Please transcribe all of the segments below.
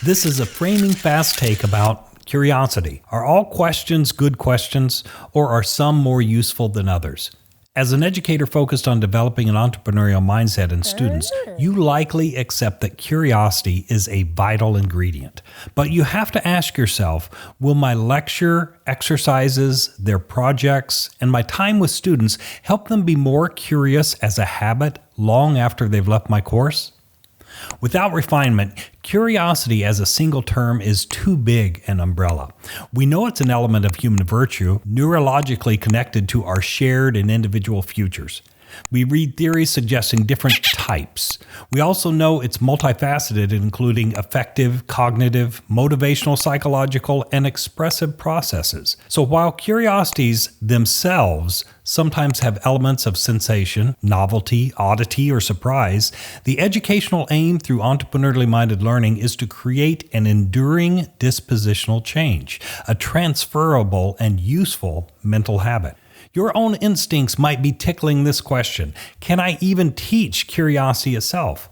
This is a framing fast take about curiosity. Are all questions good questions, or are some more useful than others? As an educator focused on developing an entrepreneurial mindset in students, you likely accept that curiosity is a vital ingredient. But you have to ask yourself, will my lecture, exercises, their projects, and my time with students help them be more curious as a habit long after they've left my course? Without refinement, curiosity as a single term is too big an umbrella. We know it's an element of human virtue, neurologically connected to our shared and individual futures. We read theories suggesting different types. We also know it's multifaceted, including affective, cognitive, motivational, psychological, and expressive processes. So while curiosities themselves sometimes have elements of sensation, novelty, oddity, or surprise, the educational aim through entrepreneurially minded learning is to create an enduring dispositional change, a transferable and useful mental habit. Your own instincts might be tickling this question. Can I even teach curiosity itself?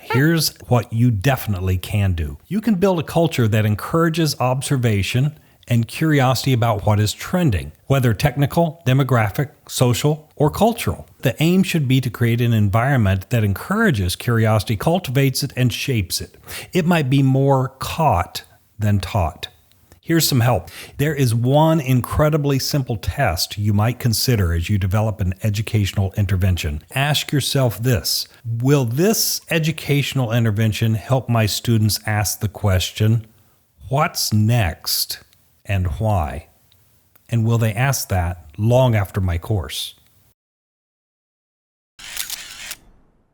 Here's what you definitely can do. You can build a culture that encourages observation and curiosity about what is trending, whether technical, demographic, social, or cultural. The aim should be to create an environment that encourages curiosity, cultivates it, and shapes it. It might be more caught than taught. Here's some help. There is one incredibly simple test you might consider as you develop an educational intervention. Ask yourself this: will this educational intervention help my students ask the question, what's next and why? And will they ask that long after my course?